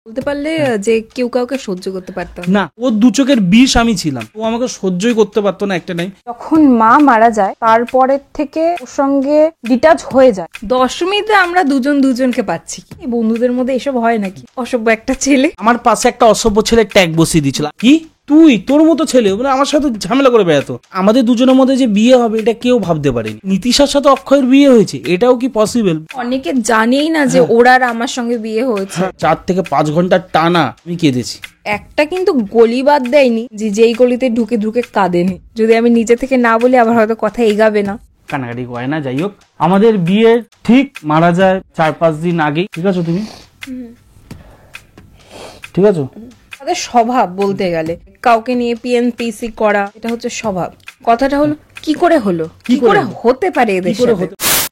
বলতে পারলে যে কেউ কাউকে সহ্য করতে পারতাম না। ওর দু চোখের বিষ আমি ছিলাম, ও আমাকে সহ্যই করতে পারতো না একটা টাইম। যখন মা মারা যায় তারপরের থেকে ওর সঙ্গে ডিটাচ হয়ে যায়। দশমীতে আমরা দুজন দুজনকে পাচ্ছি, কি বন্ধুদের মধ্যে এসব হয় নাকি? অসভ্য একটা ছেলে আমার পাশে একটা অসভ্য ছেলে ট্যাগ বসিয়ে দিয়েছিল, কি তুই তোর মতো ছেলে মানে আমার সাথে ঝামেলা করে বেড়াতো। আমাদের দুজনের মধ্যে যে বিয়ে হবে এটা কেউ ভাবতে পারেনি। নীতিশার সাথে অক্ষয়ের বিয়ে হয়েছে, এটাও কি পসিবল? অনেকে জানেই না যে ওরা আর আমার সঙ্গে বিয়ে হয়েছে। 4 থেকে 5 ঘন্টার টানা আমি কেঁদেছি। একটা কিন্তু গলি বাদ দেয়নি যে যেই গলিতে ঢুকে ঢুকে কাঁদেনি। যদি আমি নিজে থেকে না বলি আবার হয়তো কথা এগাবে না, কানাকাটি করে না। যাই হোক, আমাদের বিয়ের ঠিক মারা যায় 4-5 দিন আগেই। ঠিক আছে তুমি? ঠিক আছে। তাদের স্বভাব বলতে গেলে কাউকে নিয়ে পিএনপিসি করা, এটা হচ্ছে স্বভাব। কথাটা হলো কি করে হলো, কি করে হতে পারে এদের সাথে?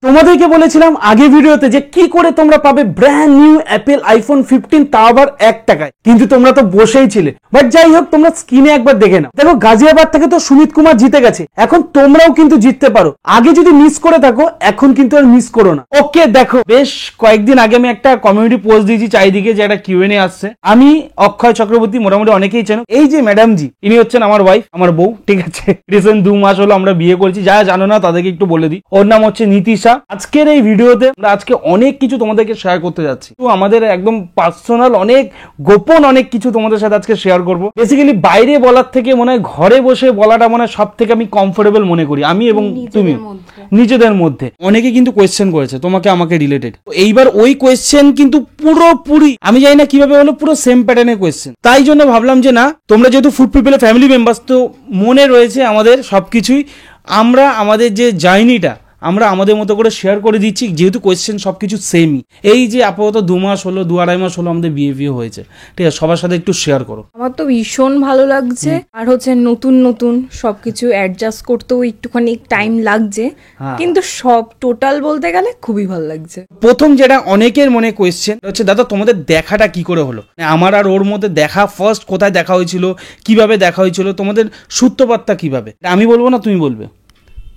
তোমাদেরকে বলেছিলাম আগে ভিডিওতে যে কি করে তোমরা পাবে ব্র্যান্ড নিউ অ্যাপেল আইফোন 15, তাও আবার 1 টাকায়। কিন্তু তোমরা তো বসেই ছিলে। বাট যাই হোক, তোমরা স্ক্রিনে একবার দেখে নাও। দেখো, গাজিয়াবাদ থেকে তো সুমিত কুমার জিতে গেছে, এখন তোমরাও কিন্তু জিততে পারো। আগে যদি মিস করে থাকো এখন কিন্তু আর মিস করো না। ওকে, দেখো, বেশ কয়েকদিন আগে আমি একটা কমিউনিটি পোস্ট দিয়েছি চারিদিকে যে একটা কিউএনএ আসছে। আমি অক্ষয় চক্রবর্তী, মোটামুটি অনেকেই চেনো। এই যে ম্যাডাম জি, ইনি হচ্ছেন আমার ওয়াইফ, আমার বউ। ঠিক আছে, রিসেন্ট 2 মাস হলো আমরা বিয়ে করেছি। যারা জানো না তাদেরকে একটু বলে দিই, ওর নাম হচ্ছে নীতিশা। আজকের এই ভিডিওতে আমরা আজকে অনেক কিছু তোমাদেরকে শেয়ার করতে যাচ্ছি। তো আমাদের একদম পার্সোনাল, অনেক গোপন অনেক কিছু তোমাদের সাথে আজকে শেয়ার করবো। বেসিক্যালি বাইরে বলার থেকে মনে হয় ঘরে বসে বলাটা মনে হয় সব থেকে আমি কমফোর্টেবল মনে করি, আমি এবং তুমি নিজেদের মধ্যে। অনেকে কিন্তু কোয়েশ্চেন করেছে তোমাকে আমাকে রিলেটেড। এইবার ওই কোয়েশ্চেন কিন্তু পুরোপুরি আমি জানি না কিভাবে হলো, পুরো সেম প্যাটার্নের কোয়েশ্চেন। তাই জন্য ভাবলাম যে না, তোমরা যেহেতু ফুড পিপলের ফ্যামিলি মেম্বার্স, তো মনে রয়েছে আমাদের সবকিছুই। আমরা আমাদের যে জার্নিটা আমরা আমাদের মতো করে শেয়ার করে দিচ্ছি, যেহেতু কোয়েশ্চেন সবকিছু সেমই। এই যে আপাতত 2 মাস হলো, 2-2.5 মাস হলো আমাদের বিয়ে হয়েছে। ঠিক আছে, সবার সাথে একটু শেয়ার করো। আমার তো ভীষণ ভালো লাগছে। আর হচ্ছে নতুন নতুন সবকিছু অ্যাডজাস্ট করতেও একটুখানি টাইম লাগছে, কিন্তু সব টোটাল বলতে গেলে খুবই ভালো লাগছে। প্রথম যেটা অনেকের মনে কোয়েশ্চেন হচ্ছে, দাদা তোমাদের দেখাটা কি করে হলো? আমার আর ওর মধ্যে দেখা ফার্স্ট কোথায় দেখা হয়েছিল, কিভাবে দেখা হয়েছিল, তোমাদের সূত্রপাতটা কিভাবে? আমি বলবো না তুমি বলবে?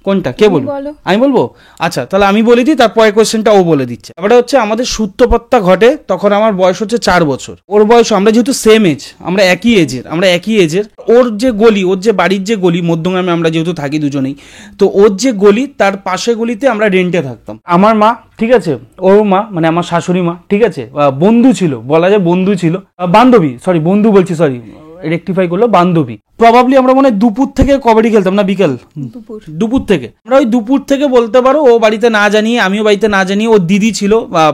কোনটা, কে বলবো? আমি বলবো। আচ্ছা, তাহলে আমি বলে দিই, তারপরে কোয়েশ্চেনটা ও বলে দিচ্ছে। ব্যাপারটা হচ্ছে আমাদের সূত্রপাতটা ঘটে তখন আমার বয়স হচ্ছে 4 বছর, ওর বয়স, আমরা যেহেতু সেম এজ, আমরা একই এজের। ওর যে গলি, ওর যে বাড়ির যে গলি, মধ্যগ্রামে আমরা যেহেতু থাকি দুজনেই, তো ওর যে গলি তার পাশে গলিতে আমরা রেন্টে থাকতাম। আমার মা, ঠিক আছে, ওর মা মানে আমার শাশুড়ি মা, ঠিক আছে, বন্ধু ছিল, বলা যায় বন্ধু ছিল, বান্ধবী, সরি বন্ধু বলছি, সরি রেকটিফাই করলো, বান্ধবী। প্রবাবলি আমরা মনে হয় দুপুর থেকে কবাডি খেলতাম, না বিকেল? দুপুর থেকে। আমরা ওই দুপুর থেকে বলতে পারো, ও বাড়িতে না জানিয়ে, আমিও বাড়িতে না জানিয়ে, ওর দিদি ছিল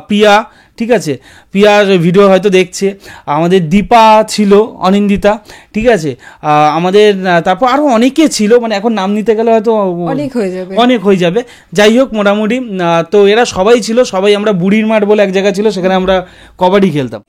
প্রিয়া, ঠিক আছে, প্রিয়ার ভিডিও হয়তো দেখছে। আমাদের দীপা ছিল, অনিন্দিতা, ঠিক আছে, আমাদের তারপর আরো অনেকে ছিল, মানে এখন নাম নিতে গেলে হয়তো অনেক হয়ে যাবে। যাই হোক, মোটামুটি তো এরা সবাই ছিল, সবাই আমরা বুড়ির মাঠ বলে এক জায়গা ছিল, সেখানে আমরা কবাডি খেলতাম।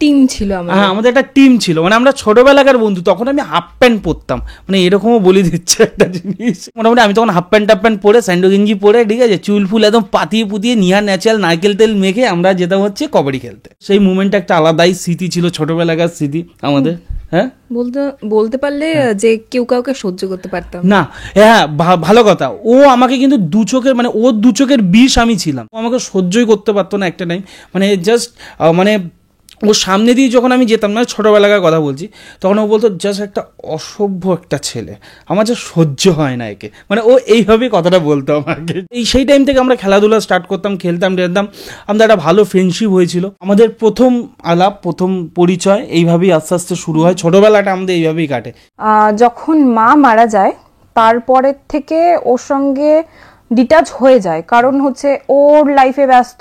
টিম ছিল, হ্যাঁ, আমাদের একটা টিম ছিল, মানে আমরা ছোটবেলাকার বন্ধু। তখন আমি হাফ প্যান্ট পরতাম, মানে এরকমও বলে দিচ্ছে একটা জিনিস। মোটামুটি আমি তখন হাফ প্যান্ট পরে, স্যান্ডো গেঞ্জি পরে, ঠিক আছে, চুল ফুল একদম পাতিয়ে পুতিয়ে, নিহা ন্যাচারাল নারকেল তেল মেখে আমরা যেতাম হচ্ছে কবাডি খেলতে। সেই মুভমেন্টটা একটা আলাদাই স্মৃতি ছিল, ছোটবেলাকার স্মৃতি আমাদের। হ্যাঁ, বলতে পারলে যে কেউ কাউকে সহ্য করতে পারতাম না। হ্যাঁ, ভালো কথা। ও আমাকে কিন্তু মানে ওর 2 চোখের বিষ আমি ছিলাম। ও আমাকে সহ্যই করতে পারতো না একটা টাইম, মানে জাস্ট মানে ওর সামনে দিয়ে যখন আমি যেতাম, মানে ছোটোবেলাকার কথা বলছি, তখন ও বলতো জাস্ট একটা অসভ্য একটা ছেলে, আমার যা সহ্য হয় না একে, মানে ও এইভাবেই কথাটা বলতো আমাকে। সেই টাইম থেকে আমরা খেলাধুলা স্টার্ট করতাম, খেলতাম টেলতাম, আমাদের একটা ভালো ফ্রেন্ডশিপ হয়েছিল। আমাদের প্রথম আলাপ, প্রথম পরিচয় এইভাবেই আস্তে আস্তে শুরু হয়। ছোটোবেলাটা আমাদের এইভাবেই কাটে। যখন মা মারা যায় তারপরের থেকে ওর সঙ্গে ডিটাচ হয়ে যায়, কারণ হচ্ছে ওর লাইফে ব্যস্ত,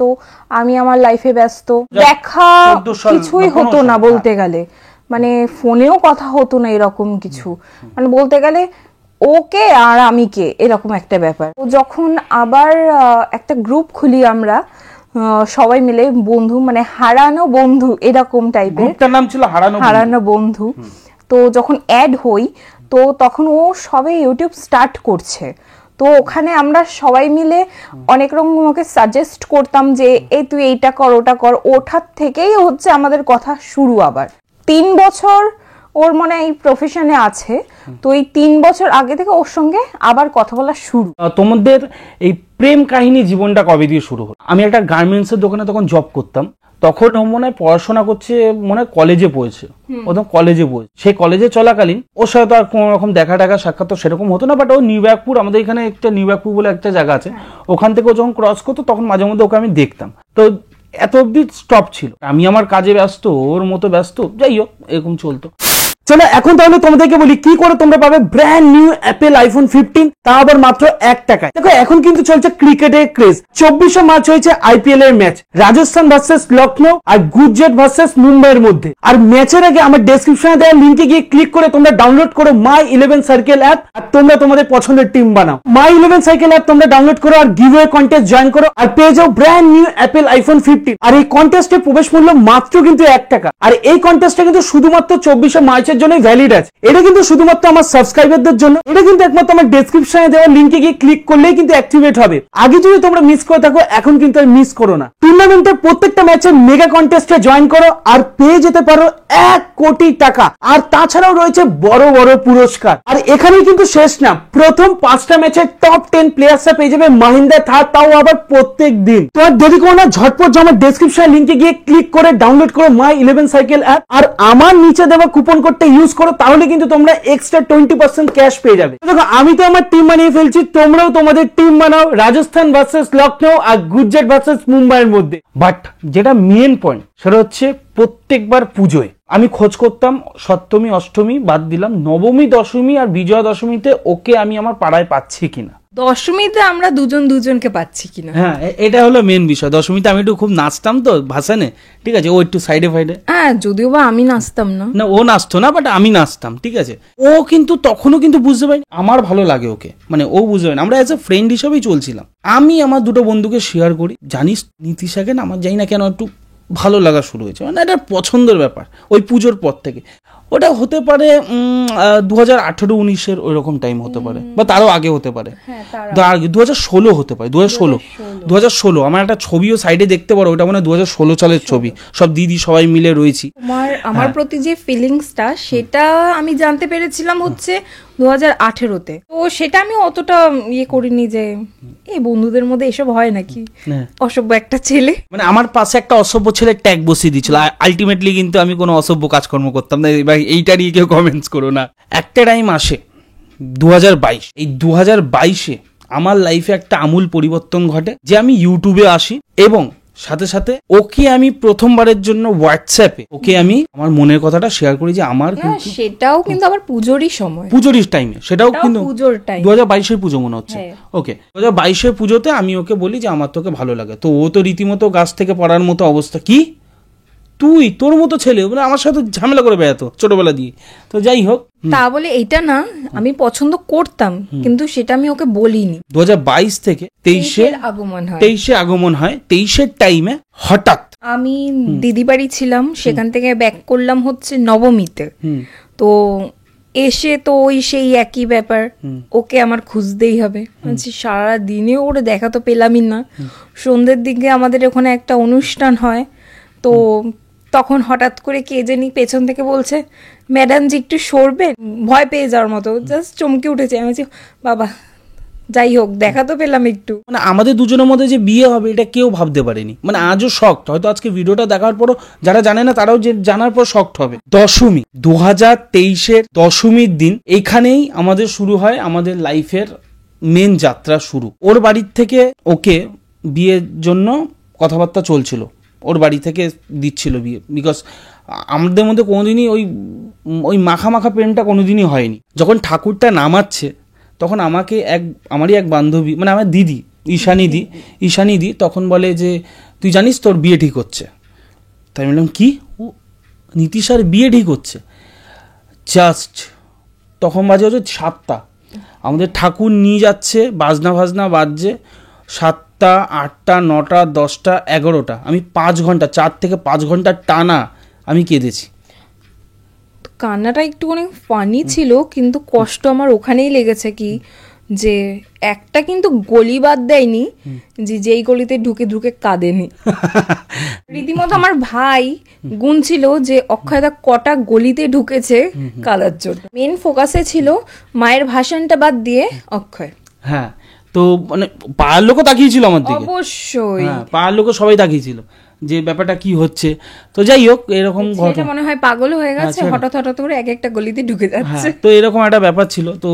আমি আমার লাইফে ব্যস্ত, দেখা কিছুই হতো না বলতে গেলে, মানে ফোনেও কথা হতো না, এরকম কিছু, মানে বলতে গেলে ওকে আর আমি কে, এরকম একটা ব্যাপার। তো যখন আবার একটা গ্রুপ খুলি আমরা সবাই মিলে, বন্ধু মানে হারানো বন্ধু এরকম টাইপের, গ্রুপটার নাম ছিল হারানো বন্ধু। তো যখন অ্যাড হই, তো তখন ও সবে ইউটিউব স্টার্ট করছে, তো ওখানে আমরা সবাই মিলে অনেক রকম ওকে সাজেস্ট করতাম যে এই তুই এইটা কর, ওটা কর। ওঠার থেকেই হচ্ছে আমাদের কথা শুরু। আবার 3 বছর ওর মনে হয় এই প্রফেশনে আছে, তো এই 3 বছর আগে থেকে ওর সঙ্গে আবার কথা বলা শুরু। তোমাদের এই প্রেম কাহিনী জীবনটা কবে দিয়ে শুরু হলো? আমি একটা গার্মেন্টসের দোকানে তখন জব করতাম, তখন ও মনে হয় পড়াশোনা করছে, মনে হয় কলেজে পড়েছে, ও তখন কলেজে পড়েছে। সেই কলেজে চলাকালীন ওর সাথে তো আর কোনো রকম দেখা টাকা সাক্ষাৎ তো সেরকম হতো না, বাট ও নিউব্যাগপুর, আমাদের এখানে একটা নিউব্যাগপুর বলে একটা জায়গা আছে, ওখান থেকে ও যখন ক্রস করতো তখন মাঝে মধ্যে ওকে আমি দেখতাম। তো এত অব্দি স্টপ ছিল, আমি আমার কাজে ব্যস্ত, ওর মতো ব্যস্ত, যাই হোক এরকম চলতো। চলো এখন তাহলে তোমাদেরকে বলি কি করে তোমরা পাবে ব্র্যান্ড নিউ অ্যাপেল আইফোন 15, তা আবার মাত্র 1 টাকায়। দেখো এখন কিন্তু চলছে ক্রিকেটের ক্রেজ। 24শে মার্চ হয়েছে আইপিএল এর ম্যাচ, রাজস্থান ভার্সেস লখনৌ আর গুজরাট ভার্সেস মুম্বাইয়ের মধ্যে। আর ম্যাচের আগে আমার ডেসক্রিপশনে দেওয়া লিংকে গিয়ে ক্লিক করে তোমরা ডাউনলোড করো মাই 11 সার্কেল অ্যাপ, আর তোমরা তোমাদের পছন্দের টিম বানাও। মাই 11 সার্কেল অ্যাপ তোমরা ডাউনলোড করো আর গিভওয়ে কন্টেস্ট জয়েন করো আর পেয়ে যাও ব্র্যান্ড নিউ অ্যাপেল আইফোন 15। আর এই কন্টেস্টে প্রবেশ মূল্য মাত্র কিন্তু 1 টাকা। আর এই কন্টেস্টটা কিন্তু শুধুমাত্র 24শে মার্চের জন্য ভ্যালিড আছে। এটা কিন্তু শুধুমাত্র আমার সাবস্ক্রাইবারদের জন্য। এটা কিন্তু একমাত্র আমার ডেসক্রিপশনে দেওয়া লিংকে গিয়ে ক্লিক করলেই কিন্তু অ্যাক্টিভেট হবে। আগে যদি তোমরা মিস করে থাকো এখন কিন্তু আর মিস করো না। টুর্নামেন্টের প্রত্যেকটা ম্যাচে মেগা কন্টেস্টে জয়েন করো আর পেয়ে যেতে পারো 1 কোটি টাকা। আর তাছাড়াও রয়েছে বড় বড় পুরস্কার। আর এখানেই কিন্তু শেষ না, প্রথম 5টা ম্যাচের টপ 10 প্লেয়ার্সরা পেয়ে যাবে মাহিন্দ্রা থার, তাও আবার প্রত্যেক দিন। তোমার দেরি করো না, ঝটপট আমার ডেসক্রিপশন লিংকে গিয়ে ক্লিক করে ডাউনলোড করো মাই 11 সাইকেল অ্যাপ আর আমার নিচে দেওয়া কুপন কোডটা ইউজ করো, তাহলে কিন্তু তোমরা এক্সট্রা 20% ক্যাশ পেয়ে যাবে। দেখো আমি তো আমার টিম বানিয়ে ফেলছি, তোমরাও তোমাদের টিম বানাও রাজস্থান ভার্সেস লখনৌ আর গুজরাট ভার্সেস মুম্বাইয়ের মধ্যে। বাট যেটা মেন পয়েন্ট সেটা হচ্ছে প্রত্যেকবার পুজোয় আমি খোঁজ করতাম সপ্তমী অষ্টমী বাদ দিলাম, নবমী দশমী আর বিজয়া দশমীতে ওকে আমি আমার পাড়ায় পাচ্ছি কিনা। দশমীতে আমরা দুজনকে পাচ্ছি কিনা, হ্যাঁ এটা হলো মেন বিষয়। দশমীতে আমি একটু খুব নাচতাম তো ভাসানে, ঠিক আছে, ও একটু সাইডে ফাইডে, হ্যাঁ যদিও বা আমি নাচতাম না, না ও নাচতো না বাট আমি নাচতাম, ঠিক আছে। ও কিন্তু তখনও কিন্তু বুঝতে পারিনি আমার ভালো লাগে ওকে, মানে ও বুঝতে পারেনি, আমরা অ্যাজ এ ফ্রেন্ড হিসেবেই চলছিলাম। আমি আমার দুটো বন্ধুকে শেয়ার করি, জানিস নীতিশাকে না আমার জানি না কেন একটু ভালো লাগা শুরু হয়েছে, মানে এটা পছন্দের ব্যাপার ওই পুজোর পর থেকে। ওটা হতে পারে 2018-19 ওই রকম টাইম হতে পারে বা তারও আগে হতে পারে, 2016 হতে পারে, 2016 আমার একটা ছবিও সাইডে দেখতে পারো, ওটা মানে 2016 সালের ছবি, সব দিদি সবাই মিলে রয়েছি। আমার প্রতি যে ফিলিংসটা সেটা আমি জানতে পেরেছিলাম হচ্ছে 2018-তে। তো সেটা আমি অতটা ইয়ে করিনি যে এই বন্ধুদের মধ্যে এসব হয় নাকি, অসভ্য একটা ছেলে, মানে আমার পাশে একটা অসভ্য ছেলে ট্যাগ বসিয়ে দিচ্ছিল। আলটিমেটলি কিন্তু আমি কোনো অসভ্য কাজকর্ম করতাম না, এইটা নিয়ে কেউ কমেন্টস করো না। একটা টাইম আসে 2022, এই 2022-এ আমার লাইফে একটা আমূল পরিবর্তন ঘটে যে আমি ইউটিউবে আসি এবং সাথে সাথে ওকে আমি প্রথমবারের জন্য হোয়াটসঅ্যাপে ওকে আমি আমার মনের কথাটা শেয়ার করি যে আমার সেটাও কিন্তু আবার পুজোরই সময়, পুজোরই টাইমে, সেটাও কিন্তু পুজোর টাইম 2022-এর পুজো মনে হচ্ছে। ওকে 2022-এর পুজোতে আমি ওকে বলি যে আমার তোকে ভালো লাগে, তো ও তো রীতিমতো গাছ থেকে পড়ার মতো অবস্থা, কি তুই তোর মতো ছেলে মানে আমার সাথে ঝামেলা করে বেড়াতো ছোটবেলা দিয়ে। তো যাই হোক, তা বলে এইটা না আমি পছন্দ করতাম কিন্তু সেটা আমি ওকে বলিনি। 2022 থেকে 23-এ আগমন হয়। 23-এর টাইমে হঠাৎ আমি দিদি বাড়ি ছিলাম, সেখান থেকে ব্যাক করলাম হচ্ছে নবমীতে। তো এসে তো ওই সেই একই ব্যাপার, ওকে আমার খুঁজতেই হবে, সারা দিনে ওরে দেখা তো পেলামই না। সন্ধ্যের দিকে আমাদের ওখানে একটা অনুষ্ঠান হয়, তো তখন হঠাৎ করে কে জানি পেছন থেকে বলছে ম্যাডাম জি একটু সরবেন, ভয় পেয়ে যাওয়ার মতো, জাস্ট চমকে উঠেছে। আমি বলছি বাবা যাই হোক দেখা তো পেলাম একটু। মানে আমাদের দুজনের মধ্যে যে বিয়ে হবে এটা কেউ ভাবতে পারেনি, মানে আজও শকড। হয়তো আজকে ভিডিওটা দেখার পরও যারা জানে না তারাও যে জানার পর শকড হবে। দশমী 2023-এর দশমীর দিন এখানেই আমাদের শুরু হয় আমাদের লাইফের মেন যাত্রা শুরু। ওর বাড়ির থেকে ওকে বিয়ের জন্য কথাবার্তা চলছিল, ওর বাড়ি থেকে দিচ্ছিল বিয়ে, বিকজ আমাদের মধ্যে কোনোদিনই ওই মাখা মাখা প্রেমটা কোনোদিনই হয়নি। যখন ঠাকুরটা নামাচ্ছে তখন আমারই এক বান্ধবী, মানে আমার দিদি ঈশানীদি তখন বলে যে তুই জানিস তোর বিয়ে ঠিক হচ্ছে। তাই বললাম কি, ও নীতিশার বিয়ে ঠিক হচ্ছে। জাস্ট তখন বাজে হচ্ছে 7টা, আমাদের ঠাকুর নিয়ে যাচ্ছে, বাজনা বাজছে 7টা 8টা 9টা 10টা 11টা, আমি 5 ঘন্টা 4 থেকে 5 ঘন্টা টানা আমি কেঁদেছি। কান্নাটা একটুখানি ফানি ছিল কিন্তু কষ্ট আমার ওখানেই লেগেছে কি যে একটা কিন্তু গলি বাদ দেয়নি যে যেই গলিতে ঢুকে ঢুকে কাঁদেনি। রীতিমতো আমার ভাই গুনছিল যে অক্ষয়দা কটা গলিতে ঢুকেছে কাদার জন্য। মেন ফোকাসে ছিল মায়ের ভাষণটা বাদ দিয়ে অক্ষয়। হ্যাঁ, তো মানে পাড়ার লোকও তাকিয়েছিল আমার দিকে, অবশ্যই পাড়ার লোকও সবাই তাকিয়েছিল যে ব্যাপারটা কি হচ্ছে। তো যাই হোক, এরকম এটা মনে হয় পাগল হয়ে গেছে, হঠাৎ হঠাৎ করে এক একটা গলিতে ঢুকে যাচ্ছে। তো এরকম একটা ব্যাপার ছিল। তো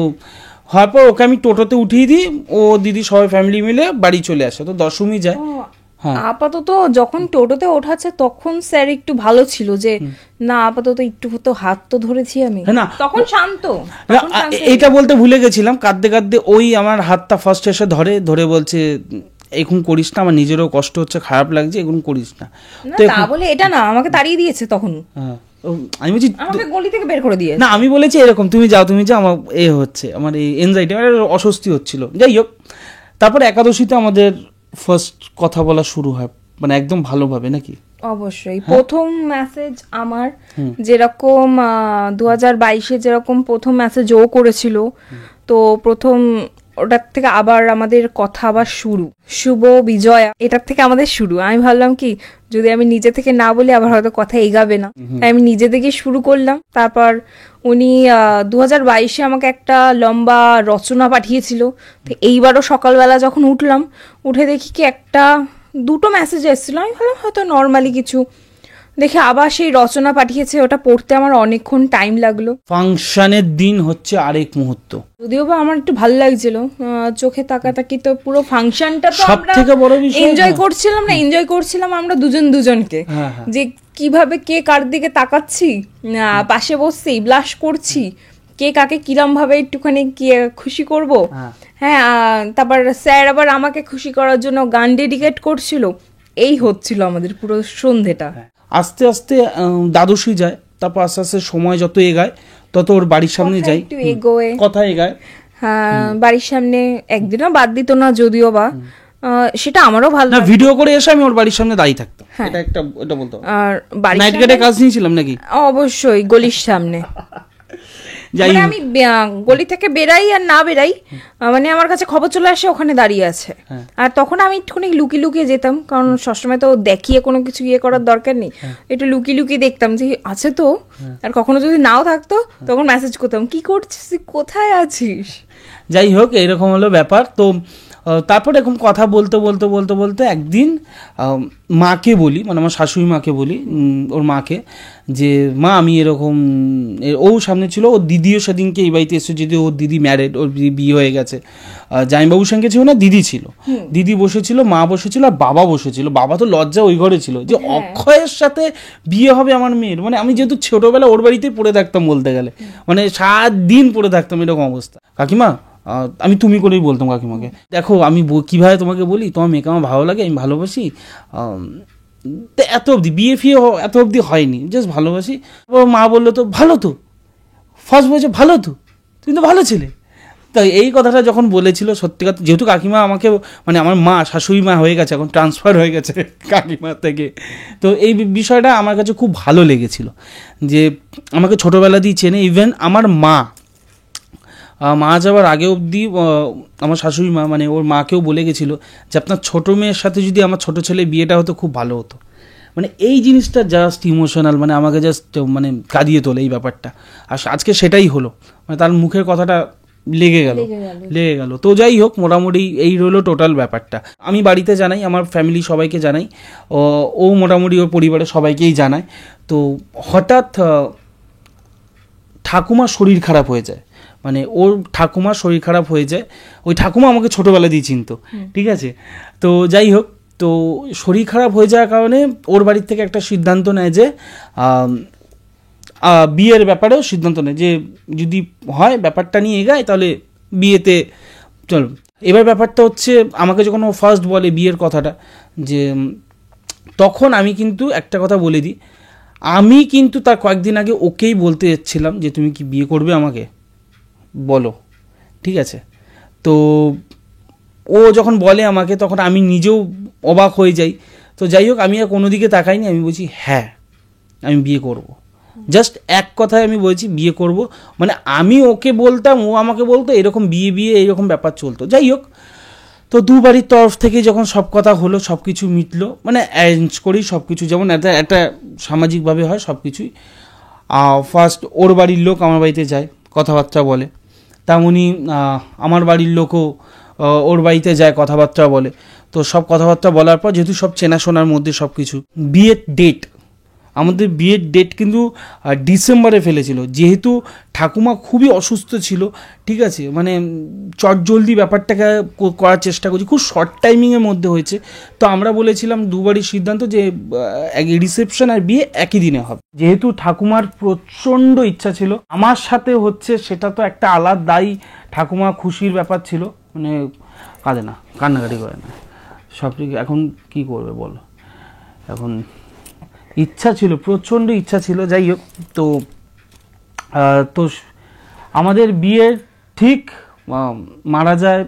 হওয়ার পর ওকে আমি টোটোতে উঠিয়ে দিই, ও দিদি সবাই ফ্যামিলি মিলে বাড়ি চলে আসে। তো দশমী যায়। আপাতত যখন টোটোতে ওঠাচ্ছে তখন স্যার একটু ভালো ছিল যে না আপাতত একটু তো হাত তো ধরেছি আমি, তখন শান্ত। এইটা বলতে ভুলে গেছিলাম, কাঁদতে কাঁদতে ওই আমার হাতটা ফার্স্ট এসে ধরে বলছে এখন করিস না, আমার নিজেরও কষ্ট হচ্ছে, খারাপ লাগছে, এখন করিস না। তা বলে এটা না, আমাকে তাড়িয়ে দিয়েছে তখন। আমি বলছি আমাকে গলি থেকে বের করে দিয়েছে। না, আমি বলেছি এরকম তুমি যাও আমার হচ্ছে, আমার এই এনজাইটি, আমার অস্বস্তি হচ্ছিল। যাই হোক, তারপরে একাদশীতে আমাদের ফার্স্ট কথা বলা শুরু হয়, মানে একদম ভালোভাবে নাকি? অবশ্যই প্রথম মেসেজ আমার যেরকম 2022-এ যেরকম প্রথম মেসেজ ও করেছিল, তো প্রথম ওটার থেকে আবার আমাদের কথা আবার শুরু, শুভ বিজয়া, এটার থেকে আমাদের শুরু। আমি ভাবলাম কি যদি আমি নিজে থেকে না বলি আবার হয়তো কথা এগাবে না, তাই আমি নিজে থেকে শুরু করলাম। তারপর উনি 2022-এ আমাকে একটা লম্বা রচনা পাঠিয়েছিল। তো এইবারও সকালবেলা যখন উঠলাম, উঠে দেখি কি দুটো মেসেজ এসেছিল। আমি ভাবলাম হয়তো নর্মালি কিছু, দেখে আবার সেই রচনা পাঠিয়েছে। ওটা পড়তে আমার অনেকক্ষণ টাইম লাগলো। ফাংশনের দিন হচ্ছে আরেক মুহূর্ত, যদিও বা আমার একটু ভালো লাগছিল, চোখে তাকাতাকি তো পুরো ফাংশনটা তো সব থেকে বড় বিষয় এনজয় করছিলাম আমরা দুজনকে, যে কিভাবে কে কার দিকে তাকাচ্ছি, পাশে বসছি, ব্লাশ করছি, কে কাকে কিরম ভাবে একটুখানি খুশি করব। হ্যাঁ, তারপর স্যার আবার আমাকে খুশি করার জন্য গান ডেডিকেট করছিল। এই হচ্ছিল আমাদের পুরো সন্ধেটা। আস্তে আস্তে দ্বাদশী যায়, তারপর আস্তে আস্তে সময় যত এগায় তত ওর বাড়ির সামনে যাই, কথা এগায়। হ্যাঁ, বাড়ির সামনে একদিনও বাদ দিত না, যদিও বা সেটা আমারও ভালো না, ভিডিও করে এসে আমি ওর বাড়ির সামনে দাঁড়িয়ে থাকতাম। এটা বলতো আর নাইট গার্ডে কাজ নিয়েছিলাম নাকি? অবশ্যই, গলির সামনে। আমি গলি থেকে বেরাই আর না বেরাই, মানে আমার কাছে খবর চলে আসে ওখানে দাঁড়িয়ে আছে। আর তখন আমি একটুখানি লুকিয়ে লুকিয়ে যেতাম, কারণ সবসময় তো দেখিয়ে কোনো কিছু করার দরকার নেই, একটু লুকিয়ে লুকিয়ে দেখতাম যে আছে তো। আর কখনো যদি নাও থাকতো তখন মেসেজ করতাম, কি করছিস, কোথায় আছিস। যাই হোক, এরকম হলো ব্যাপার। তো তারপর এরকম কথা বলতে একদিন মাকে বলি, মানে আমার শাশুড়ি মাকে বলি, ওর মাকে, যে মা আমি এরকম, ও সামনে ছিল, ওর দিদিও সেদিনকে এই বাড়িতে এসে, যদি ওর দিদি ম্যারেড, ওর বিয়ে হয়ে গেছে। জামাইবাবুর সঙ্গে ছিল না, দিদি ছিল, দিদি বসেছিল, মা বসেছিল, আর বাবা বসেছিল। বাবা তো লজ্জা ওই ঘরে ছিল যে অক্ষয়ের সাথে বিয়ে হবে আমার মেয়ের। মানে আমি যেহেতু ছোটবেলা ওর বাড়িতেই পড়ে থাকতাম বলতে গেলে, মানে 7 দিন পড়ে থাকতাম, এরকম অবস্থা। কাকিমা, আমি তুমি করেই বলতাম কাকিমাকে, দেখো আমি কিভাবে তোমাকে বলি, তোমার মেয়েকে আমার ভালো লাগে, আমি ভালোবাসি, এত অবধি বিয়ে ফিয়ে এত অবধি হয়নি, জাস্ট ভালোবাসি। মা বললো তো ভালো, তো ফার্স্ট বলছে ভালো, তো তুমি তো ভালো ছেলে। তাই এই কথাটা যখন বলেছিল, সত্যি কথা, যেহেতু কাকিমা আমাকে, মানে আমার মা শাশুড়ি মা হয়ে গেছে, এখন ট্রান্সফার হয়ে গেছে কাকিমা থেকে, তো এই বিষয়টা আমার কাছে খুব ভালো লেগেছিল যে আমাকে ছোটোবেলা দিয়ে চেনে। ইভেন আমার মা যাওয়ার আগে অবধি আমার শাশুড়ি মা, মানে ওর মাকেও বলে গেছিলো যে আপনার ছোটো মেয়ের সাথে যদি আমার ছোটো ছেলে বিয়েটা হতো খুব ভালো হতো। মানে এই জিনিসটা জাস্ট ইমোশনাল, মানে আমাকে জাস্ট মানে কাঁদিয়ে তোলে এই ব্যাপারটা। আর আজকে সেটাই হলো, মানে তার মুখের কথাটা লেগে গেল। তো যাই হোক, মোটামুটি এই হলো টোটাল ব্যাপারটা। আমি বাড়িতে জানাই, আমার ফ্যামিলি সবাইকে জানাই, ও মোটামুটি ওর পরিবারের সবাইকেই জানায়। তো হঠাৎ ঠাকুমার শরীর খারাপ হয়ে যায়, মানে ওর ঠাকুমার শরীর খারাপ হয়ে যায়। ওই ঠাকুমা আমাকে ছোটোবেলা দিয়ে চিনতো, ঠিক আছে। তো যাই হোক, তো শরীর খারাপ হয়ে যাওয়ার কারণে ওর বাড়ির থেকে একটা সিদ্ধান্ত নেয় যে বিয়ের ব্যাপারেও সিদ্ধান্ত নেয় যে যদি হয় ব্যাপারটা নিয়ে এগায় তাহলে বিয়েতে চলো। এবার ব্যাপারটা হচ্ছে, আমাকে যখন ও ফার্স্ট বলে বিয়ের কথাটা, যে তখন আমি কিন্তু একটা কথা বলে দিই, আমি কিন্তু তার কয়েকদিন আগে ওকেই বলতে যাচ্ছিলাম যে তুমি কি বিয়ে করবে আমাকে, বলো, ঠিক আছে। তো ও যখন বলে আমাকে, তখন আমি নিজেও অবাক হয়ে যাই। তো যাই হোক, আমি আর কোনো দিকে তাকাইনি, আমি বলছি হ্যাঁ আমি বিয়ে করব। জাস্ট এক কথায় আমি বলছি বিয়ে করব, মানে আমি ওকে বলতাম, ও আমাকে বলতো, এরকম বিয়ে এইরকম ব্যাপার চলতো। যাই হোক, তো দু বাড়ির তরফ থেকে যখন সব কথা হলো, সব কিছু মিটলো, মানে অ্যারেঞ্জ করি সব কিছু, যেমন একটা সামাজিকভাবে হয় সব কিছুই। ফার্স্ট ওর বাড়ির লোক আমার বাড়িতে যায়, কথাবার্তা বলে, তেমনি আমার বাড়ির লোকও ওর বাড়িতে যায়, কথাবার্তা বলে। তো সব কথাবার্তা বলার পর যেহেতু সব চেনাশোনার মধ্যে সব কিছু, বিয়ের ডেট, আমাদের বিয়ের ডেট কিন্তু ডিসেম্বরে ফেলেছিল, যেহেতু ঠাকুমা খুবই অসুস্থ ছিল, ঠিক আছে, মানে চটজলদি ব্যাপারটাকে করার চেষ্টা করছি, খুব শর্ট টাইমিংয়ের মধ্যে হয়েছে। তো আমরা বলেছিলাম দুবারই সিদ্ধান্ত যে রিসেপশন আর বিয়ে একই দিনে হবে। যেহেতু ঠাকুমার প্রচণ্ড ইচ্ছা ছিল আমার সাথে হচ্ছে, সেটা তো একটা আলাদাই ঠাকুমা খুশির ব্যাপার ছিল, মানে কাঁদে না, কান্নাকাটি করে না, সব ঠিক। এখন কি করবে বলো, এখন ইচ্ছা ছিল, প্রচণ্ড ইচ্ছা ছিল। যাই হোক, তো তো আমাদের বিয়ের ঠিক মারা যায়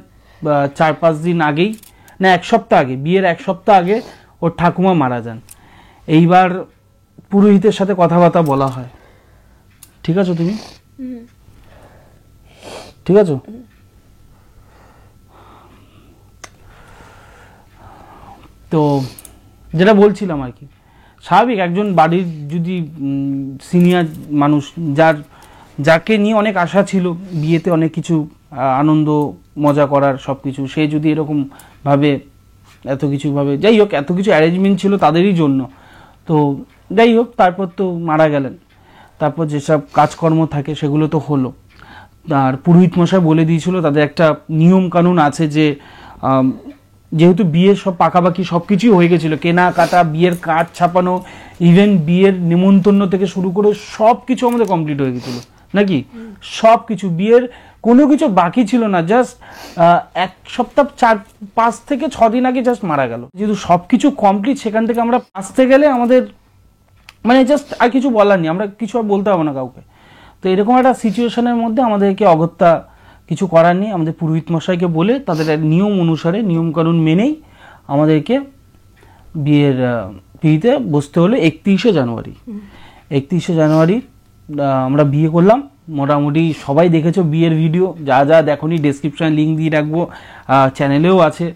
4-5 দিন আগেই, না 1 সপ্তাহ আগে, বিয়ের 1 সপ্তাহ আগে ওর ঠাকুমা মারা যান। এইবার পুরোহিতের সাথে কথাবার্তা বলা হয়। ঠিক আছো তুমি? ঠিক আছো? তো যেটা বলছিলাম আর কি, স্বাভাবিক একজন বাড়ির যদি সিনিয়র মানুষ, যাকে নিয়ে অনেক আশা ছিল, বিয়েতে অনেক কিছু আনন্দ মজা করার সব কিছু, সে যদি এরকম ভাবে এত কিছু ভাবে, যাই হোক এত কিছু অ্যারেঞ্জমেন্ট ছিল তাদেরই জন্য। তো যাই হোক, তারপর তো মারা গেলেন, তারপর যেসব কাজকর্ম থাকে সেগুলো তো হলো। আর পুরোহিত মশাই বলে দিয়েছিল তাদের একটা নিয়ম কানুন আছে, যে যেহেতু বিয়ের সব পাকাপাকি সব কিছুই হয়ে গেছিলো, কেনাকাটা, বিয়ের কার্ড ছাপানো, ইভেন বিয়ের নেমন্তন্ন থেকে শুরু করে সব কিছু আমাদের কমপ্লিট হয়ে গেছিলো নাকি, সব কিছু, বিয়ের কোনো কিছু বাকি ছিল না। জাস্ট 1 সপ্তাহ 4-5 থেকে 6 দিন আগে জাস্ট মারা গেল। যেহেতু সব কিছু কমপ্লিট, সেখান থেকে আমরা আসতে গেলে আমাদের মানে জাস্ট আর কিছু বলার নেই, আমরা কিছু আর বলতে পারবো না কাউকে। তো এরকম একটা সিচুয়েশনের মধ্যে আমাদেরকে অগত্যা কিছু করার নেই, আমাদের পুরোহিত মশাইকে বলে তাদের নিয়ম অনুসারে, নিয়মকানুন মেনেই আমাদেরকে বিয়ের পিড়িতে বসতে হলো 31শে জানুয়ারি। 31শে জানুয়ারি আমরা বিয়ে করলাম। মোটামুটি সবাই দেখেছো বিয়ের ভিডিও, যা যা দেখোনি ডেসক্রিপশনে লিঙ্ক দিয়ে রাখবো, চ্যানেলেও আছে।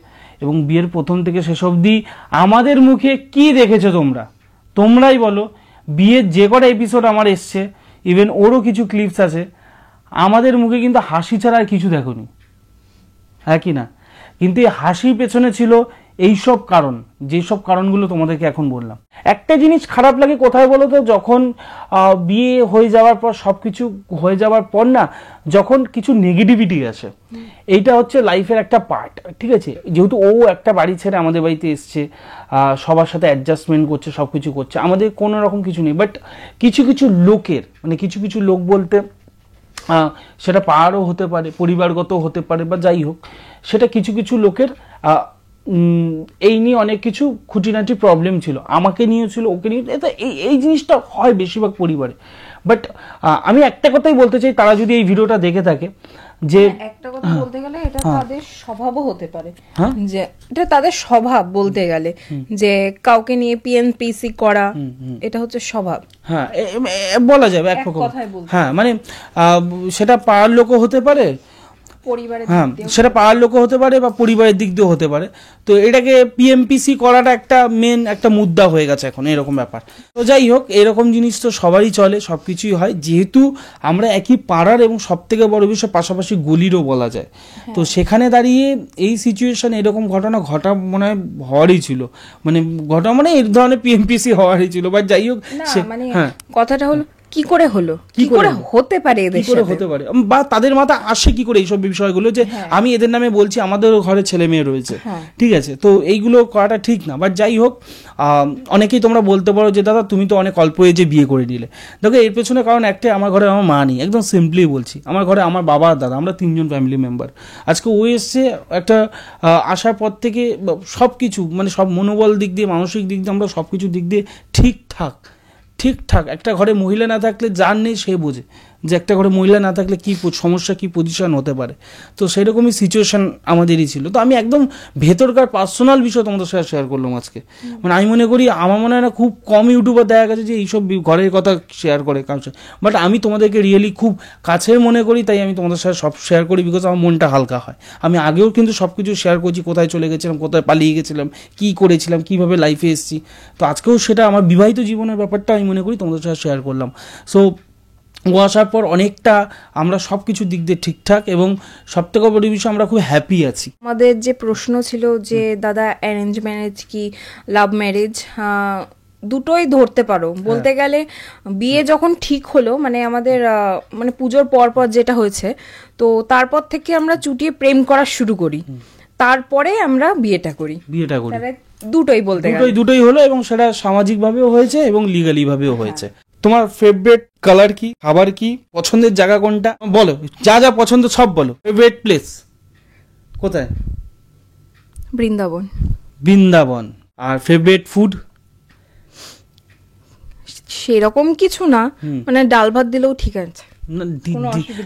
এবং বিয়ের প্রথম থেকে শেষ অবধি আমাদের মুখে কি দেখেছো তোমরাই বলো। বিয়ের যে কটা এপিসোড আমার এসছে, ইভেন ওরও কিছু ক্লিপস আছে, আমাদের মুখে কিন্তু হাসি ছাড়া আর কিছু দেখোনি, হ্যাঁ কি না? কিন্তু এই হাসির পেছনে ছিল এইসব কারণ, যেসব কারণগুলো তোমাদেরকে এখন বললাম। একটা জিনিস খারাপ লাগে কোথায় বলো তো, যখন বিয়ে হয়ে যাওয়ার পর, সব কিছু হয়ে যাওয়ার পর না, যখন কিছু নেগেটিভিটি আসে। এইটা হচ্ছে লাইফের একটা পার্ট, ঠিক আছে? যেহেতু ও একটা বাড়ি ছেড়ে আমাদের বাড়িতে এসছে, সবার সাথে অ্যাডজাস্টমেন্ট করছে, সব কিছু করছে, আমাদের কোনো রকম কিছু নেই। বাট কিছু কিছু লোকের, মানে কিছু কিছু লোক বলতে সেটা পাড়ারও হতে পারে, পরিবারগত হতে পারে, বা যাই হোক, সেটা কিছু কিছু লোকের এই নিয়ে অনেক কিছু খুঁটিনাটি প্রবলেম ছিল, আমাকে নিয়েও ছিল, ওকে নিয়ে। এই জিনিসটা হয় বেশিরভাগ পরিবারে। বাট আমি একটা কথাই বলতে চাই, তারা যদি এই ভিডিওটা দেখে থাকে, যে একটা কথা বলতে গেলে এটা তাদের স্বভাবও হতে পারে, যে এটা তাদের স্বভাব বলতে গেলে, যে কাউকে নিয়ে পিএনপিসি করা, এটা হচ্ছে স্বভাব। হ্যাঁ, বলা যাবে এক রকম। হ্যাঁ, মানে সেটা পাড়ার লোকও হতে পারে, হ্যাঁ সেটা পাড়ার লোকও হতে পারে, বা পরিবারের দিক দিয়েও হতে পারে। তো এটাকে পিএমপিসি করাটা একটা মেন একটা মুদ্রা হয়ে গেছে এখন, এরকম ব্যাপার। তো যাই হোক, এরকম জিনিস তো সবারই চলে, সব কিছুই হয়, যেহেতু আমরা একই পাড়ার, এবং সব থেকে বড় বিষয় পাশাপাশি গলিরও বলা যায়। তো সেখানে দাঁড়িয়ে এই সিচুয়েশন, এরকম ঘটনা মনে হয় হওয়ারই ছিল, মানে ঘটনা মানে এই ধরনের পিএমপিসি হওয়ারই ছিল। বাট যাই হোক, হ্যাঁ, কথাটা হলো কি করে হলো, কি করে হতে পারে, এদের সাথে হতে পারে, বা তাদের মাথা আসে কি করে এইসব বিষয়গুলো, যে আমি এদের নামে বলছি, আমাদেরও ঘরে ছেলে মেয়ে রয়েছে, ঠিক আছে? তো এইগুলো করাটা ঠিক না। বাট যাই হোক, অনেকেই তোমরা বলতে পারো যে দাদা তুমি তো অনেক অল্প এজে বিয়ে করে নিলে। দেখো এর পেছনে কারণ একটাই, আমার ঘরে আমার মা নেই, একদম সিম্পলি বলছি। আমার ঘরে আমার বাবা আর দাদা, আমরা 3জন ফ্যামিলি মেম্বার। আজকে ও এসছে একটা আসার পর থেকে সব কিছু, মানে সব মনোবল দিক দিয়ে, মানসিক দিক দিয়ে, আমরা সব কিছু দিক দিয়ে ঠিকঠাক। একটা ঘরে মহিলা না থাকলে যার নেই সে বোঝে যে একটা ঘরে মহিলা না থাকলে কি সমস্যা, কি পজিশন হতে পারে। তো সেরকমই সিচুয়েশন আমাদেরই ছিল। তো আমি একদম ভেতরকার পার্সোনাল বিষয় তোমাদের সাথে শেয়ার করলাম আজকে। মানে আমি মনে করি, আমার মনে হয় না খুব কম ইউটিউবার দেখা গেছে যে এইসব ঘরের কথা শেয়ার করে কারোর সাথে, বাট আমি তোমাদেরকে রিয়েলি খুব কাছের মনে করি, তাই আমি তোমাদের সাথে সব শেয়ার করি, বিকজ আমার মনটা হালকা হয়। আমি আগেও কিন্তু সব কিছু শেয়ার করছি, কোথায় চলে গেছিলাম, কোথায় পালিয়ে গেছিলাম, কী করেছিলাম, কীভাবে লাইফে এসেছি। তো আজকেও সেটা আমার বিবাহিত জীবনের ব্যাপারটা আমি মনে করি তোমাদের সাথে শেয়ার করলাম। সো ও আসার পর অনেকটা আমরা সব কিছুর দিক দিয়ে ঠিকঠাক, এবং সব থেকে বড় বিষয় আমরা খুব হ্যাপি আছি। আমাদের যে প্রশ্ন ছিল যে দাদা অ্যারেঞ্জ ম্যারেজ কি লাভ ম্যারেজ, দুটোই ধরতে পারো। বলতে গেলে বিয়ে যখন ঠিক হলো, মানে আমাদের মানে পুজোর পর পর যেটা হয়েছে, তো তারপর থেকে আমরা চুটিয়ে প্রেম করা শুরু করি, তারপরে আমরা বিয়েটা করি। তাহলে দুটোই বলতে গেলে দুটোই হলো, এবং সেটা সামাজিক ভাবেও হয়েছে এবং লিগালি ভাবেও হয়েছে। তোমার ফেভারিট কালার কি, খাবার কি, পছন্দের জায়গা কোনটা, বলো, যা যা পছন্দ সব বলো। ফেভারিট প্লেস কোথায়? বৃন্দাবন। বৃন্দাবন। আর ফেভারিট ফুড? সেরকম কিছু না, মানে ডাল ভাত দিলেও ঠিক আছে।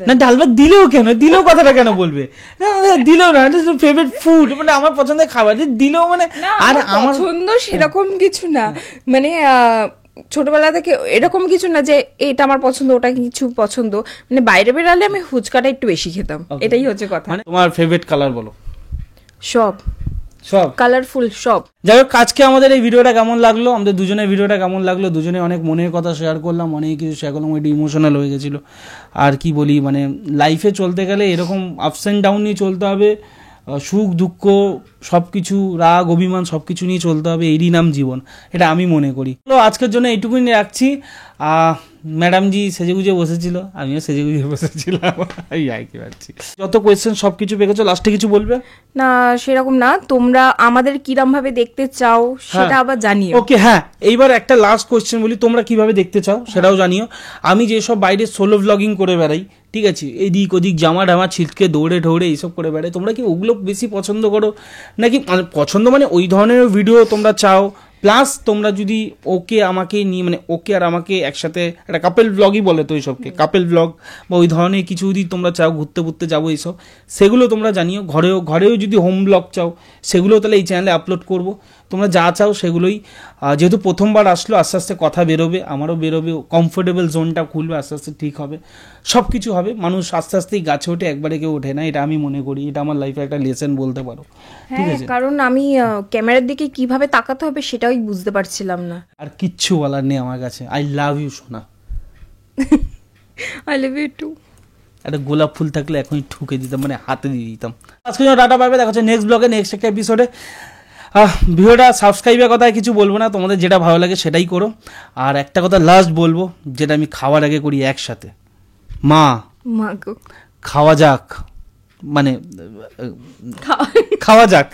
না ডাল ভাত দিলেও কেন, দিলেও কথাটা কেন বলবে? না দিলেও না, ফেভারিট ফুড মানে আমার পছন্দের খাবার, দিলেও মানে। আর আমার পছন্দ সেরকম কিছু না, মানে ছোটবেলা থেকে এরকম কিছু না যে এটা আমার পছন্দ ওটা কিছু পছন্দ, মানে বাইরে বেরালে আমি ফুচকাটা একটু বেশি খেতাম, এটাই হচ্ছে কথা। মানে তোমার ফেভারিট কালার বলো। সব কালারফুল সব। যাই হোক, আজকে আমাদের এই ভিডিওটা কেমন লাগলো, আমাদের দুজনের ভিডিওটা কেমন লাগলো, দুজনে অনেক মনের কথা শেয়ার করলাম, অনেক কিছু শেয়ার করলাম, একটু ইমোশনাল হয়ে গেছিলো। আর কি বলি, মানে লাইফে চলতে গেলে এরকম আপস অ্যান্ড ডাউন নিয়ে চলতে হবে, সুখ দুঃখ সব কিছু, রাগ অভিমান সব কিছু নিয়ে চলতে হবে, এরই নাম জীবন, এটা আমি মনে করি। তো আজকের জন্য এইটুকুই রাখছি। ম্যাডামজি সেজেগুজে বসেছিল, আমিও সেজেগুজে বসেছিলাম, কি পাচ্ছি। যত কোয়েশ্চেন সব কিছু পেয়েছো, লাস্টে কিছু বলবে? না সেরকম না, তোমরা আমাদের কিরম ভাবে দেখতে চাও সেটা আবার জানিও। ওকে, হ্যাঁ, এইবার একটা লাস্ট কোয়েশ্চেন বলি, তোমরা কিভাবে দেখতে চাও সেটাও জানিও। আমি যেসব বাইরে সোলো ব্লগিং করে বেড়াই, ঠিক আছে, এদিক ওদিক জামা ডামা ছিটকে দৌড়ে ঢৌড়ে এইসব করে বেড়াই, তোমরা কি ওগুলো বেশি পছন্দ করো, নাকি পছন্দ মানে ওই ধরনের ভিডিও তোমরা চাও, প্লাস তোমরা যদি ওকে আমাকে নিয়ে, মানে ওকে আর আমাকে একসাথে একটা কাপেল ব্লগই বলে তো এইসবকে, কাপেল ব্লগ বা ওই ধরনের কিছু যদি তোমরা চাও, ঘুরতে ঘুরতে যাবো এইসব, সেগুলো তোমরা জানিও। ঘরেও যদি হোম ব্লগ চাও, সেগুলোও তাহলে এই চ্যানেলে আপলোড করবো। তোমরা যা চাও সেগুলোই, যেহেতু প্রথমবার আসলো, আস্তে আস্তে কথা বেরোবে, আমারও বেরোবে, কমফোর্টেবল জোনটা খুলবে, আস্তে আস্তে ঠিক হবে, সব কিছু হবে। মানুষ আস্তে আস্তেই গাছে ওঠে, একবারে কেউ ওঠে না, এটা আমি মনে করি, এটা আমার লাইফে একটা লেসন বলতে পারো। ঠিক আছে, কারণ আমি ক্যামেরার দিকে কিভাবে তাকাতে হবে সেটাই বুঝতে পারছিলাম না। আর কিচ্ছু বলার নেই আমার কাছে। আই লাভ ইউ সোনা। I love you too. একটা গোলাপ ফুল থাকলে এখনই ঠুকে দিতাম, মানে হাতে দিয়ে দিতাম। আজকে টাটা পাবে, দেখা হচ্ছে নেক্সট ব্লগে, নেক্সট একটা এপিসোডে। ভিডিওটা সাবস্ক্রাইবের কথায় কিছু বলবো না, তোমাদের যেটা ভালো লাগে সেটাই করো। আর একটা কথা লাস্ট বলবো, যেটা আমি খাওয়ার আগে করি একসাথে, মা খাওয়া যাক, মানে খাওয়া যাক।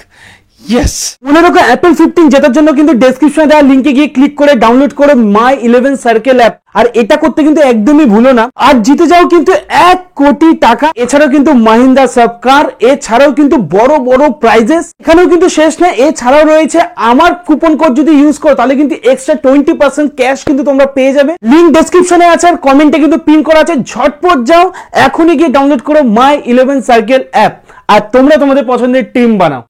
ইয়েস, মনে রাখো অ্যাপল 15 জেতার জন্য কিন্তু ডেসক্রিপশনে দেওয়া লিংকে গিয়ে ক্লিক করে ডাউনলোড করো মাই 11 সার্কেল অ্যাপ। আর এটা করতে কিন্তু একদমই ভুলো না, আর জিতে যাও কিন্তু 1 কোটি টাকা। এছাড়াও কিন্তু মাহিন্দ্রা সবকার, এছাড়াও কিন্তু বড় বড় প্রাইজেস। এখানেও কিন্তু শেষ না, এছাড়াও রয়েছে আমার কুপন কোড যদি ইউজ করো তাহলে কিন্তু এক্সট্রা 20% ক্যাশ কিন্তু তোমরা পেয়ে যাবে। লিংক ডেসক্রিপশনে আছে আর কমেন্টে কিন্তু পিন করা আছে, ঝটপট যাও এখনই গিয়ে ডাউনলোড করো মাই 11 সার্কেল অ্যাপ, আর তোমরা তোমাদের পছন্দের টিম বানাও।